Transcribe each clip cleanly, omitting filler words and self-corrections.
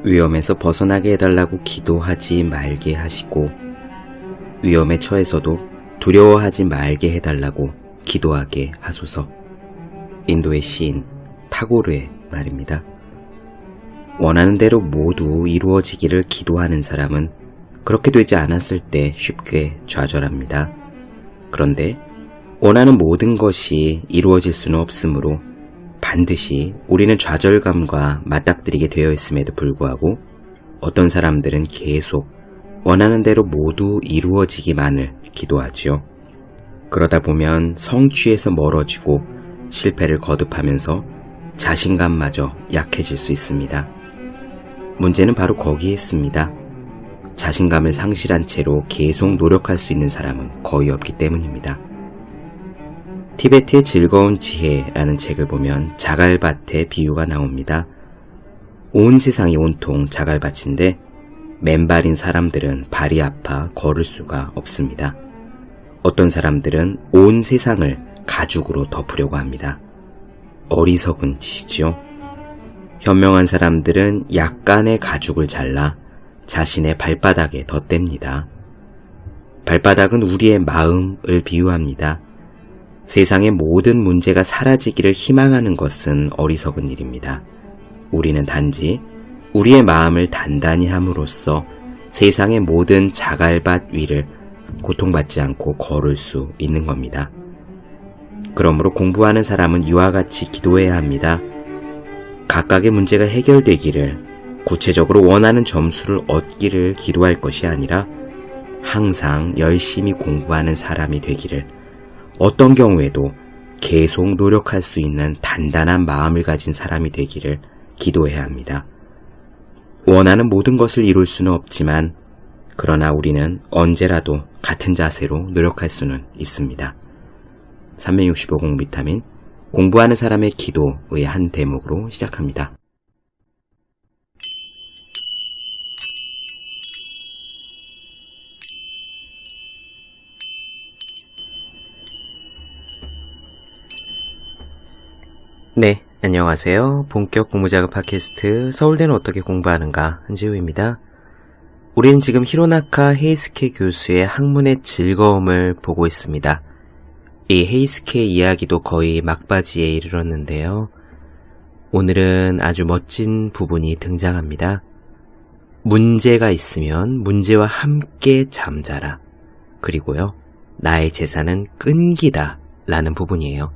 위험에서 벗어나게 해달라고 기도하지 말게 하시고 위험에 처해서도 두려워하지 말게 해달라고 기도하게 하소서. 인도의 시인 타고르의 말입니다. 원하는 대로 모두 이루어지기를 기도하는 사람은 그렇게 되지 않았을 때 쉽게 좌절합니다. 그런데 원하는 모든 것이 이루어질 수는 없으므로 반드시 우리는 좌절감과 맞닥뜨리게 되어 있음에도 불구하고 어떤 사람들은 계속 원하는 대로 모두 이루어지기만을 기도하지요. 그러다 보면 성취에서 멀어지고 실패를 거듭하면서 자신감마저 약해질 수 있습니다. 문제는 바로 거기에 있습니다. 자신감을 상실한 채로 계속 노력할 수 있는 사람은 거의 없기 때문입니다. 티베트의 즐거운 지혜라는 책을 보면 자갈밭의 비유가 나옵니다. 온 세상이 온통 자갈밭인데 맨발인 사람들은 발이 아파 걸을 수가 없습니다. 어떤 사람들은 온 세상을 가죽으로 덮으려고 합니다. 어리석은 짓이지요. 현명한 사람들은 약간의 가죽을 잘라 자신의 발바닥에 덧댑니다. 발바닥은 우리의 마음을 비유합니다. 세상의 모든 문제가 사라지기를 희망하는 것은 어리석은 일입니다. 우리는 단지 우리의 마음을 단단히 함으로써 세상의 모든 자갈밭 위를 고통받지 않고 걸을 수 있는 겁니다. 그러므로 공부하는 사람은 이와 같이 기도해야 합니다. 각각의 문제가 해결되기를, 구체적으로 원하는 점수를 얻기를 기도할 것이 아니라 항상 열심히 공부하는 사람이 되기를, 어떤 경우에도 계속 노력할 수 있는 단단한 마음을 가진 사람이 되기를 기도해야 합니다. 원하는 모든 것을 이룰 수는 없지만 그러나 우리는 언제라도 같은 자세로 노력할 수는 있습니다. 365공 비타민, 공부하는 사람의 기도의 한 대목으로 시작합니다. 네, 안녕하세요. 본격 공부작업 팟캐스트 서울대는 어떻게 공부하는가, 한지우입니다. 우리는 지금 히로나카 헤이스케 교수의 학문의 즐거움을 보고 있습니다. 이 헤이스케 이야기도 거의 막바지에 이르렀는데요. 오늘은 아주 멋진 부분이 등장합니다. 문제가 있으면 문제와 함께 잠자라. 그리고요, 나의 재산은 끈기다 라는 부분이에요.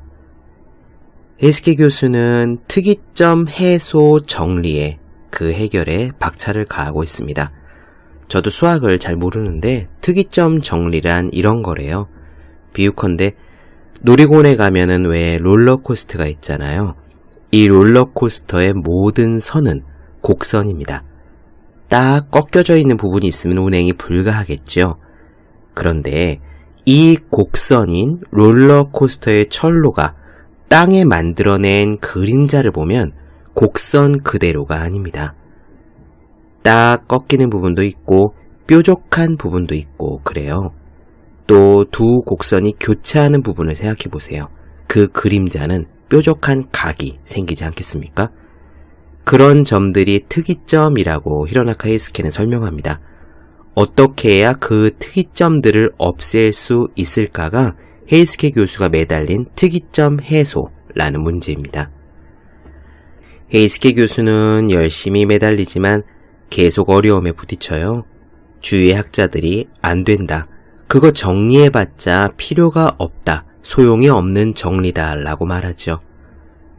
헤이스케 교수는 특이점 해소 정리에, 그 해결에 박차를 가하고 있습니다. 저도 수학을 잘 모르는데 특이점 정리란 이런 거래요. 비유컨대 놀이공원에 가면은 왜 롤러코스터가 있잖아요. 이 롤러코스터의 모든 선은 곡선입니다. 딱 꺾여져 있는 부분이 있으면 운행이 불가하겠죠. 그런데 이 곡선인 롤러코스터의 철로가 땅에 만들어낸 그림자를 보면 곡선 그대로가 아닙니다. 딱 꺾이는 부분도 있고 뾰족한 부분도 있고 그래요. 또 두 곡선이 교차하는 부분을 생각해 보세요. 그 그림자는 뾰족한 각이 생기지 않겠습니까? 그런 점들이 특이점이라고 히로나카 헤이스케는 설명합니다. 어떻게 해야 그 특이점들을 없앨 수 있을까가 헤이스케 교수가 매달린 특이점 해소라는 문제입니다. 헤이스케 교수는 열심히 매달리지만 계속 어려움에 부딪혀요. 주위의 학자들이 안 된다, 그거 정리해봤자 필요가 없다, 소용이 없는 정리다 라고 말하죠.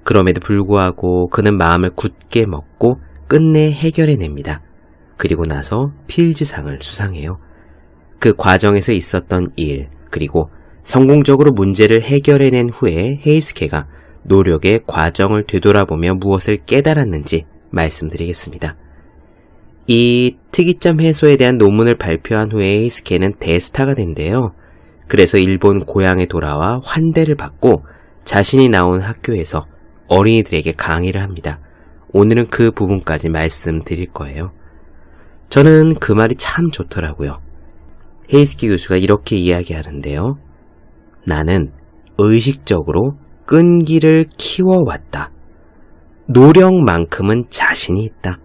그럼에도 불구하고 그는 마음을 굳게 먹고 끝내 해결해냅니다. 그리고 나서 필즈상을 수상해요. 그 과정에서 있었던 일, 그리고 성공적으로 문제를 해결해낸 후에 헤이스케가 노력의 과정을 되돌아보며 무엇을 깨달았는지 말씀드리겠습니다. 이 특이점 해소에 대한 논문을 발표한 후에 헤이스케는 대스타가 된대요. 그래서 일본 고향에 돌아와 환대를 받고 자신이 나온 학교에서 어린이들에게 강의를 합니다. 오늘은 그 부분까지 말씀드릴 거예요. 저는 그 말이 참 좋더라고요. 헤이스케 교수가 이렇게 이야기하는데요. 나는 의식적으로 끈기를 키워왔다. 노력만큼은 자신이 있다.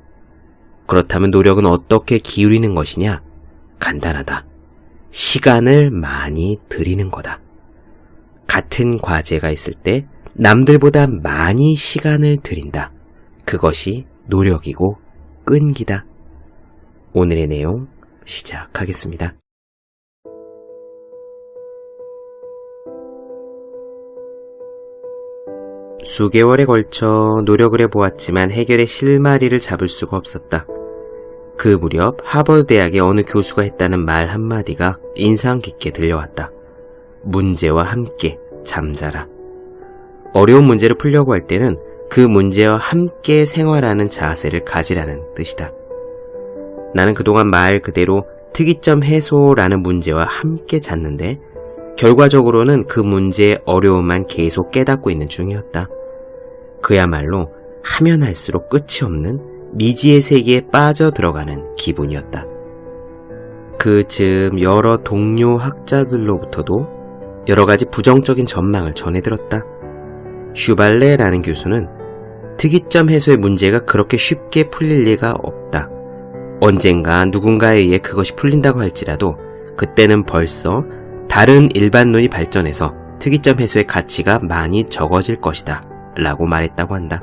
그렇다면 노력은 어떻게 기울이는 것이냐? 간단하다. 시간을 많이 들이는 거다. 같은 과제가 있을 때 남들보다 많이 시간을 들인다. 그것이 노력이고 끈기다. 오늘의 내용 시작하겠습니다. 수개월에 걸쳐 노력을 해보았지만 해결의 실마리를 잡을 수가 없었다. 그 무렵 하버드 대학의 어느 교수가 했다는 말 한마디가 인상 깊게 들려왔다. 문제와 함께 잠자라. 어려운 문제를 풀려고 할 때는 그 문제와 함께 생활하는 자세를 가지라는 뜻이다. 나는 그동안 말 그대로 특이점 해소라는 문제와 함께 잤는데 결과적으로는 그 문제의 어려움만 계속 깨닫고 있는 중이었다. 그야말로 하면 할수록 끝이 없는 미지의 세계에 빠져들어가는 기분이었다. 그 즈음 여러 동료 학자들로부터도 여러 가지 부정적인 전망을 전해들었다. 슈발레라는 교수는 특이점 해소의 문제가 그렇게 쉽게 풀릴 리가 없다. 언젠가 누군가에 의해 그것이 풀린다고 할지라도 그때는 벌써 다른 일반론이 발전해서 특이점 해소의 가치가 많이 적어질 것이다 라고 말했다고 한다.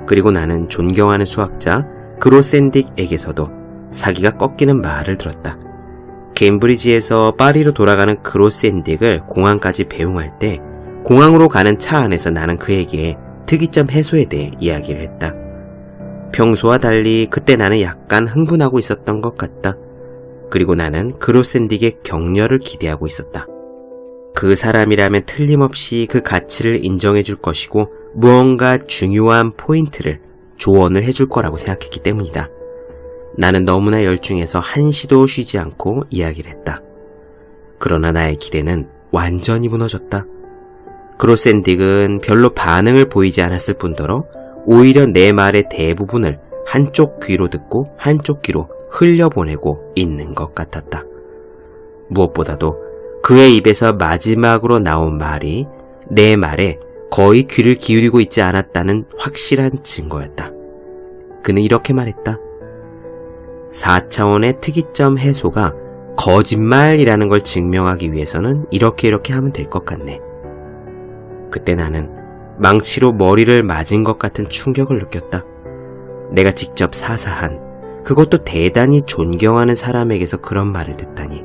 그리고 나는 존경하는 수학자 그로샌딕에게서도 사기가 꺾이는 말을 들었다. 케임브리지에서 파리로 돌아가는 그로샌딕을 공항까지 배웅할 때 공항으로 가는 차 안에서 나는 그에게 특이점 해소에 대해 이야기를 했다. 평소와 달리 그때 나는 약간 흥분하고 있었던 것 같다. 그리고 나는 그로샌딕의 격려를 기대하고 있었다. 그 사람이라면 틀림없이 그 가치를 인정해 줄 것이고 무언가 중요한 포인트를 조언을 해줄 거라고 생각했기 때문이다. 나는 너무나 열중해서 한시도 쉬지 않고 이야기를 했다. 그러나 나의 기대는 완전히 무너졌다. 그로샌딕은 별로 반응을 보이지 않았을 뿐더러 오히려 내 말의 대부분을 한쪽 귀로 듣고 한쪽 귀로 흘려보내고 있는 것 같았다. 무엇보다도 그의 입에서 마지막으로 나온 말이 내 말에 거의 귀를 기울이고 있지 않았다는 확실한 증거였다. 그는 이렇게 말했다. 4차원의 특이점 해소가 거짓말이라는 걸 증명하기 위해서는 이렇게 하면 될 것 같네. 그때 나는 망치로 머리를 맞은 것 같은 충격을 느꼈다. 내가 직접 사사한, 그것도 대단히 존경하는 사람에게서 그런 말을 듣다니.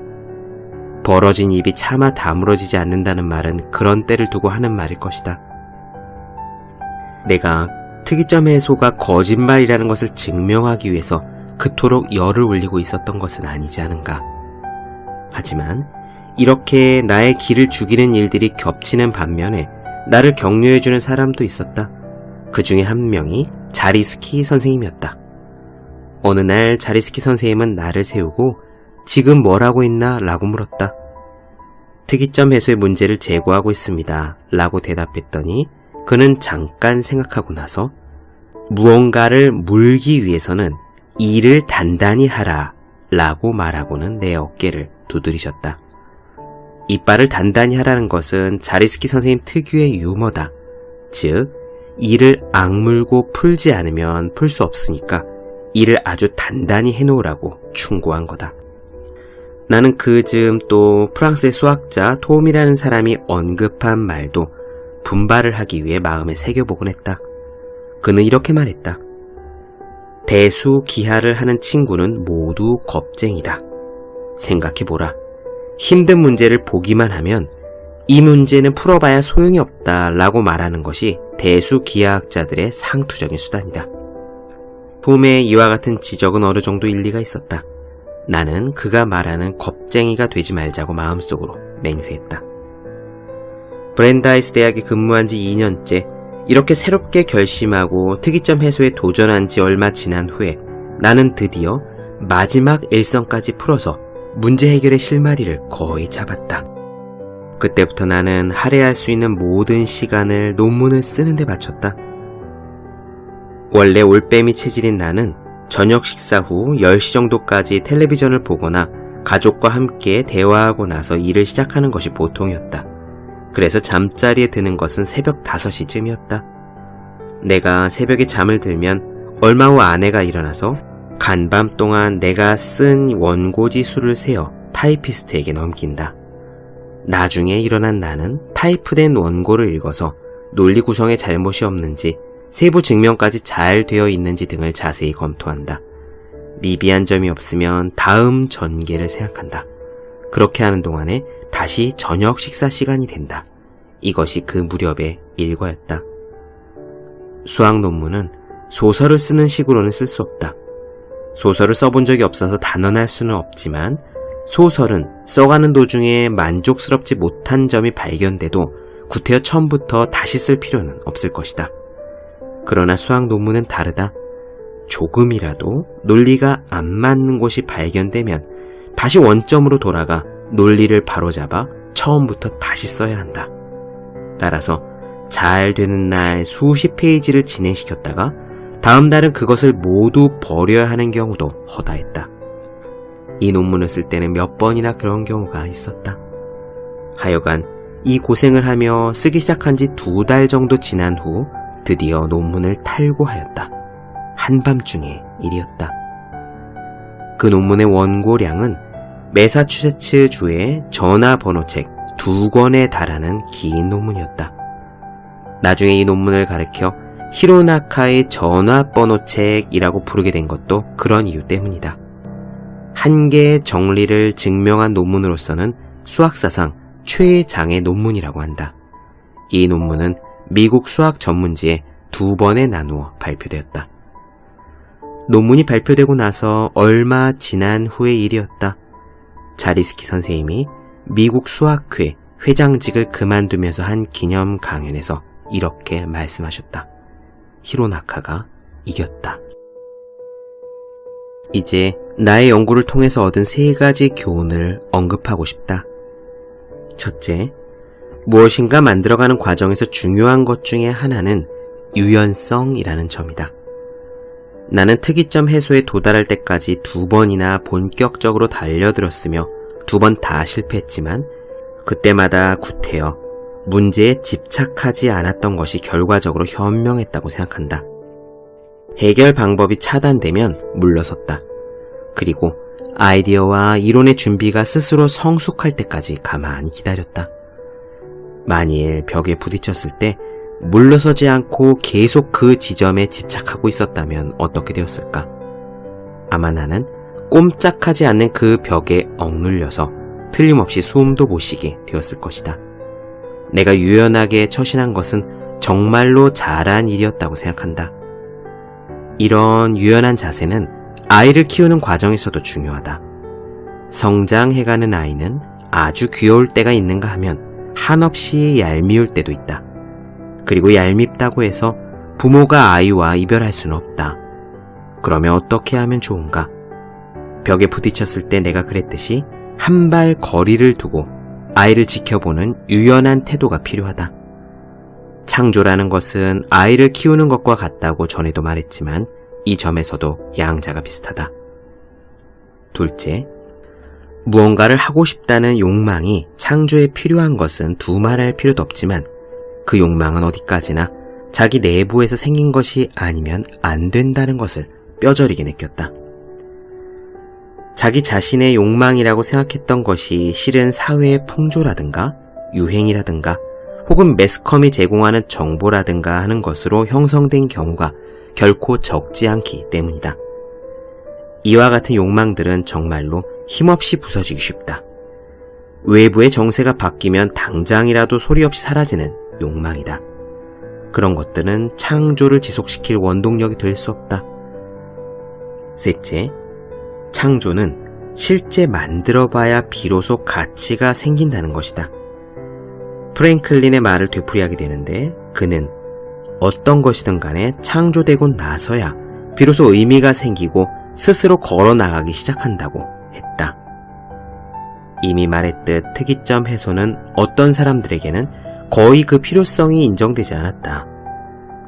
벌어진 입이 차마 다물어지지 않는다는 말은 그런 때를 두고 하는 말일 것이다. 내가 특이점 해소가 거짓말이라는 것을 증명하기 위해서 그토록 열을 올리고 있었던 것은 아니지 않은가. 하지만 이렇게 나의 기를 죽이는 일들이 겹치는 반면에 나를 격려해주는 사람도 있었다. 그 중에 한 명이 자리스키 선생님이었다. 어느 날 자리스키 선생님은 나를 세우고 지금 뭘 하고 있나? 라고 물었다. 특이점 해소의 문제를 제고하고 있습니다. 라고 대답했더니 그는 잠깐 생각하고 나서 무언가를 물기 위해서는 일을 단단히 하라 라고 말하고는 내 어깨를 두드리셨다. 이빨을 단단히 하라는 것은 자리스키 선생님 특유의 유머다. 즉, 일을 악물고 풀지 않으면 풀 수 없으니까 일을 아주 단단히 해놓으라고 충고한 거다. 나는 그 즈음 또 프랑스의 수학자 톰이라는 사람이 언급한 말도 분발을 하기 위해 마음에 새겨보곤 했다. 그는 이렇게 말했다. 대수기하를 하는 친구는 모두 겁쟁이다. 생각해보라. 힘든 문제를 보기만 하면 이 문제는 풀어봐야 소용이 없다 라고 말하는 것이 대수기하학자들의 상투적인 수단이다. 톰의 이와 같은 지적은 어느 정도 일리가 있었다. 나는 그가 말하는 겁쟁이가 되지 말자고 마음속으로 맹세했다. 브랜다이스 대학에 근무한 지 2년째, 이렇게 새롭게 결심하고 특이점 해소에 도전한 지 얼마 지난 후에 나는 드디어 마지막 일성까지 풀어서 문제 해결의 실마리를 거의 잡았다. 그때부터 나는 할애할 수 있는 모든 시간을 논문을 쓰는 데 바쳤다. 원래 올빼미 체질인 나는 저녁 식사 후 10시 정도까지 텔레비전을 보거나 가족과 함께 대화하고 나서 일을 시작하는 것이 보통이었다. 그래서 잠자리에 드는 것은 새벽 5시쯤이었다. 내가 새벽에 잠을 들면 얼마 후 아내가 일어나서 간밤 동안 내가 쓴 원고지 수를 세어 타이피스트에게 넘긴다. 나중에 일어난 나는 타이프된 원고를 읽어서 논리 구성에 잘못이 없는지 세부 증명까지 잘 되어 있는지 등을 자세히 검토한다. 미비한 점이 없으면 다음 전개를 생각한다. 그렇게 하는 동안에 다시 저녁 식사 시간이 된다. 이것이 그 무렵의 일과였다. 수학 논문은 소설을 쓰는 식으로는 쓸 수 없다. 소설을 써본 적이 없어서 단언할 수는 없지만 소설은 써가는 도중에 만족스럽지 못한 점이 발견돼도 구태여 처음부터 다시 쓸 필요는 없을 것이다. 그러나 수학 논문은 다르다. 조금이라도 논리가 안 맞는 곳이 발견되면 다시 원점으로 돌아가 논리를 바로잡아 처음부터 다시 써야 한다. 따라서 잘 되는 날 수십 페이지를 진행시켰다가 다음 날은 그것을 모두 버려야 하는 경우도 허다했다. 이 논문을 쓸 때는 몇 번이나 그런 경우가 있었다. 하여간 이 고생을 하며 쓰기 시작한 지 2달 정도 지난 후 드디어 논문을 탈고하였다. 한밤중의 일이었다. 그 논문의 원고량은 매사추세츠 주의 전화번호책 2권에 달하는 긴 논문이었다. 나중에 이 논문을 가리켜 히로나카의 전화번호책이라고 부르게 된 것도 그런 이유 때문이다. 한 개의 정리를 증명한 논문으로서는 수학사상 최장의 논문이라고 한다. 이 논문은 미국 수학 전문지에 2번에 나누어 발표되었다. 논문이 발표되고 나서 얼마 지난 후의 일이었다. 자리스키 선생님이 미국 수학회 회장직을 그만두면서 한 기념 강연에서 이렇게 말씀하셨다. 히로나카가 이겼다. 이제 나의 연구를 통해서 얻은 3가지 교훈을 언급하고 싶다. 첫째, 무엇인가 만들어가는 과정에서 중요한 것 중에 하나는 유연성이라는 점이다. 나는 특이점 해소에 도달할 때까지 2번이나 본격적으로 달려들었으며 2번 다 실패했지만 그때마다 구태여 문제에 집착하지 않았던 것이 결과적으로 현명했다고 생각한다. 해결 방법이 차단되면 물러섰다. 그리고 아이디어와 이론의 준비가 스스로 성숙할 때까지 가만히 기다렸다. 만일 벽에 부딪혔을 때 물러서지 않고 계속 그 지점에 집착하고 있었다면 어떻게 되었을까? 아마 나는 꼼짝하지 않는 그 벽에 억눌려서 틀림없이 숨도 못 쉬게 되었을 것이다. 내가 유연하게 처신한 것은 정말로 잘한 일이었다고 생각한다. 이런 유연한 자세는 아이를 키우는 과정에서도 중요하다. 성장해가는 아이는 아주 귀여울 때가 있는가 하면 한없이 얄미울 때도 있다. 그리고 얄밉다고 해서 부모가 아이와 이별할 수는 없다. 그러면 어떻게 하면 좋은가? 벽에 부딪혔을 때 내가 그랬듯이 한 발 거리를 두고 아이를 지켜보는 유연한 태도가 필요하다. 창조라는 것은 아이를 키우는 것과 같다고 전에도 말했지만 이 점에서도 양자가 비슷하다. 둘째, 무언가를 하고 싶다는 욕망이 창조에 필요한 것은 두말할 필요도 없지만 그 욕망은 어디까지나 자기 내부에서 생긴 것이 아니면 안 된다는 것을 뼈저리게 느꼈다. 자기 자신의 욕망이라고 생각했던 것이 실은 사회의 풍조라든가 유행이라든가 혹은 매스컴이 제공하는 정보라든가 하는 것으로 형성된 경우가 결코 적지 않기 때문이다. 이와 같은 욕망들은 정말로 힘없이 부서지기 쉽다. 외부의 정세가 바뀌면 당장이라도 소리 없이 사라지는 욕망이다. 그런 것들은 창조를 지속시킬 원동력이 될 수 없다. 셋째, 창조는 실제 만들어봐야 비로소 가치가 생긴다는 것이다. 프랭클린의 말을 되풀이하게 되는데 그는 어떤 것이든 간에 창조되고 나서야 비로소 의미가 생기고 스스로 걸어나가기 시작한다고 했다. 이미 말했듯 특이점 해소는 어떤 사람들에게는 거의 그 필요성이 인정되지 않았다.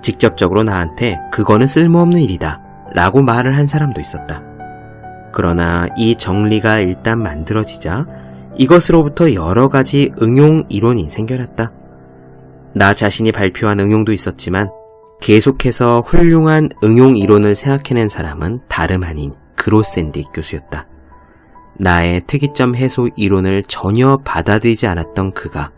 직접적으로 나한테 그거는 쓸모없는 일이다 라고 말을 한 사람도 있었다. 그러나 이 정리가 일단 만들어지자 이것으로부터 여러 가지 응용 이론이 생겨났다. 나 자신이 발표한 응용도 있었지만 계속해서 훌륭한 응용 이론을 생각해낸 사람은 다름 아닌 그로센디 교수였다. 나의 특이점 해소 이론을 전혀 받아들이지 않았던 그가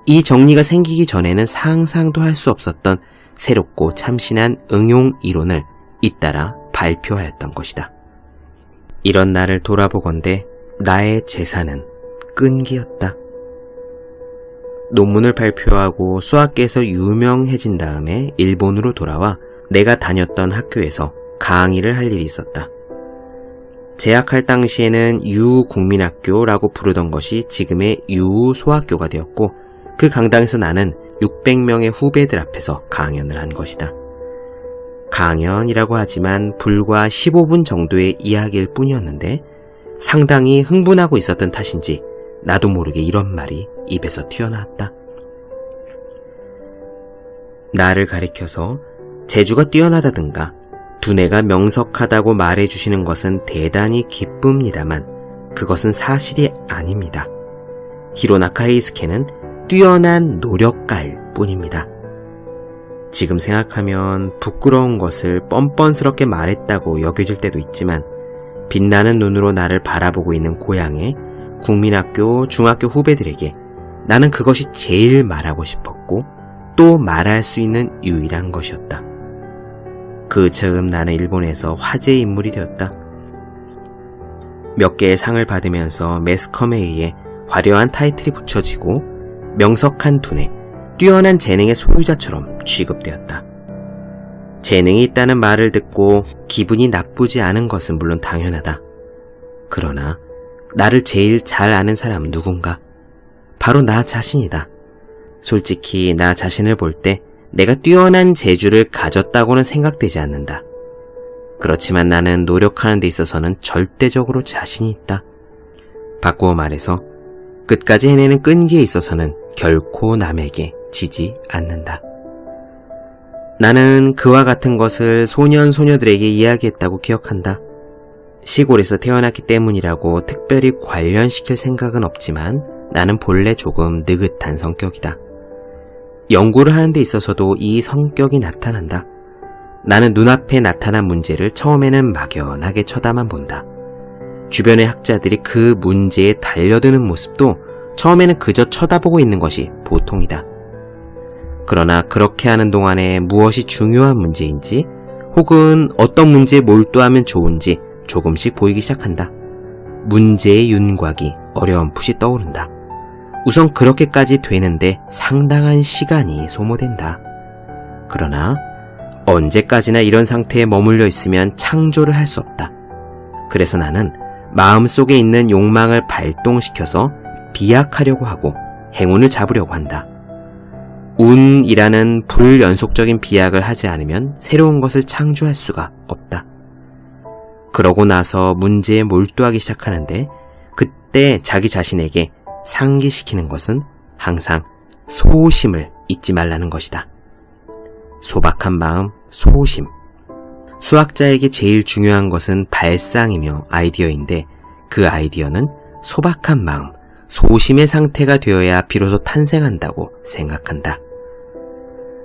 이 정리가 생기기 전에는 상상도 할 수 없었던 새롭고 참신한 응용 이론을 잇따라 발표하였던 것이다. 이런 나를 돌아보건대 나의 재산은 끈기였다. 논문을 발표하고 수학계에서 유명해진 다음에 일본으로 돌아와 내가 다녔던 학교에서 강의를 할 일이 있었다. 재학할 당시에는 유국민학교라고 부르던 것이 지금의 유소학교가 되었고 그 강당에서 나는 600명의 후배들 앞에서 강연을 한 것이다. 강연이라고 하지만 불과 15분 정도의 이야기일 뿐이었는데 상당히 흥분하고 있었던 탓인지 나도 모르게 이런 말이 입에서 튀어나왔다. 나를 가리켜서 재주가 뛰어나다든가 두뇌가 명석하다고 말해주시는 것은 대단히 기쁩니다만 그것은 사실이 아닙니다. 히로나카 헤이스케는 뛰어난 노력가일 뿐입니다. 지금 생각하면 부끄러운 것을 뻔뻔스럽게 말했다고 여겨질 때도 있지만 빛나는 눈으로 나를 바라보고 있는 고향의 국민학교, 중학교 후배들에게 나는 그것이 제일 말하고 싶었고 또 말할 수 있는 유일한 것이었다. 그 즈음 나는 일본에서 화제의 인물이 되었다. 몇 개의 상을 받으면서 매스컴에 의해 화려한 타이틀이 붙여지고 명석한 두뇌, 뛰어난 재능의 소유자처럼 취급되었다. 재능이 있다는 말을 듣고 기분이 나쁘지 않은 것은 물론 당연하다. 그러나 나를 제일 잘 아는 사람은 누군가? 바로 나 자신이다. 솔직히 나 자신을 볼 때 내가 뛰어난 재주를 가졌다고는 생각되지 않는다. 그렇지만 나는 노력하는 데 있어서는 절대적으로 자신이 있다. 바꾸어 말해서 끝까지 해내는 끈기에 있어서는 결코 남에게 지지 않는다. 나는 그와 같은 것을 소년 소녀들에게 이야기했다고 기억한다. 시골에서 태어났기 때문이라고 특별히 관련시킬 생각은 없지만 나는 본래 조금 느긋한 성격이다. 연구를 하는 데 있어서도 이 성격이 나타난다. 나는 눈앞에 나타난 문제를 처음에는 막연하게 쳐다만 본다. 주변의 학자들이 그 문제에 달려드는 모습도 처음에는 그저 쳐다보고 있는 것이 보통이다. 그러나 그렇게 하는 동안에 무엇이 중요한 문제인지 혹은 어떤 문제에 몰두하면 좋은지 조금씩 보이기 시작한다. 문제의 윤곽이 어렴풋이 떠오른다. 우선 그렇게까지 되는데 상당한 시간이 소모된다. 그러나 언제까지나 이런 상태에 머물러 있으면 창조를 할 수 없다. 그래서 나는 마음속에 있는 욕망을 발동시켜서 비약하려고 하고 행운을 잡으려고 한다. 운이라는 불연속적인 비약을 하지 않으면 새로운 것을 창조할 수가 없다. 그러고 나서 문제에 몰두하기 시작하는데 그때 자기 자신에게 상기시키는 것은 항상 소심을 잊지 말라는 것이다. 소박한 마음, 소심. 수학자에게 제일 중요한 것은 발상이며 아이디어인데 그 아이디어는 소박한 마음, 소심의 상태가 되어야 비로소 탄생한다고 생각한다.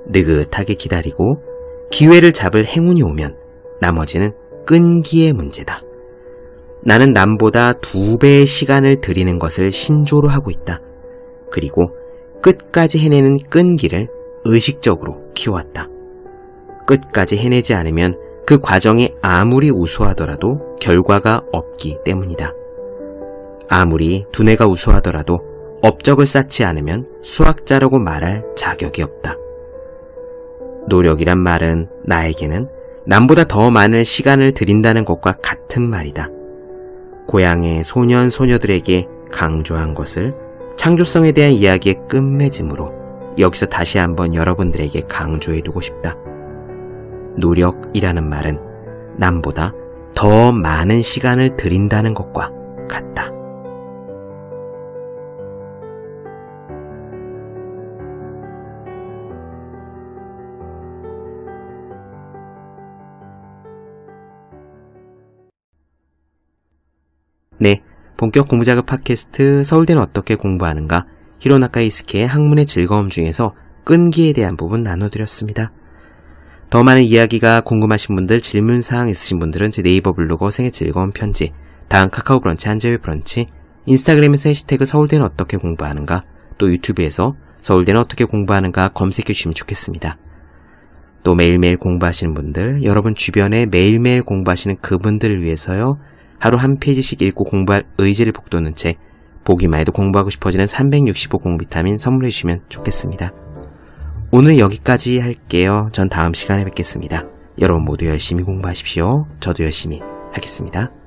느긋하게 기다리고 기회를 잡을 행운이 오면 나머지는 끈기의 문제다. 나는 남보다 2배의 시간을 들이는 것을 신조로 하고 있다. 그리고 끝까지 해내는 끈기를 의식적으로 키워왔다. 끝까지 해내지 않으면 그 과정이 아무리 우수하더라도 결과가 없기 때문이다. 아무리 두뇌가 우수하더라도 업적을 쌓지 않으면 수학자라고 말할 자격이 없다. 노력이란 말은 나에게는 남보다 더 많은 시간을 들인다는 것과 같은 말이다. 고향의 소년 소녀들에게 강조한 것을 창조성에 대한 이야기의 끝맺음으로 여기서 다시 한번 여러분들에게 강조해두고 싶다. 노력이라는 말은 남보다 더 많은 시간을 들인다는 것과 같다. 네, 본격 공부작업 팟캐스트 서울대는 어떻게 공부하는가 히로나카 헤이스케의 학문의 즐거움 중에서 끈기에 대한 부분 나눠드렸습니다. 더 많은 이야기가 궁금하신 분들, 질문사항 있으신 분들은 제 네이버 블로그 생애 즐거운 편지, 다음 카카오 브런치, 한재회 브런치, 인스타그램에서 해시태그 서울대는 어떻게 공부하는가, 또 유튜브에서 서울대는 어떻게 공부하는가 검색해 주시면 좋겠습니다. 또 매일매일 공부하시는 분들, 여러분 주변에 매일매일 공부하시는 그분들을 위해서요, 하루 한 페이지씩 읽고 공부할 의지를 북돋는 책, 보기만 해도 공부하고 싶어지는 365 공비타민 선물해 주시면 좋겠습니다. 오늘 여기까지 할게요. 전 다음 시간에 뵙겠습니다. 여러분 모두 열심히 공부하십시오. 저도 열심히 하겠습니다.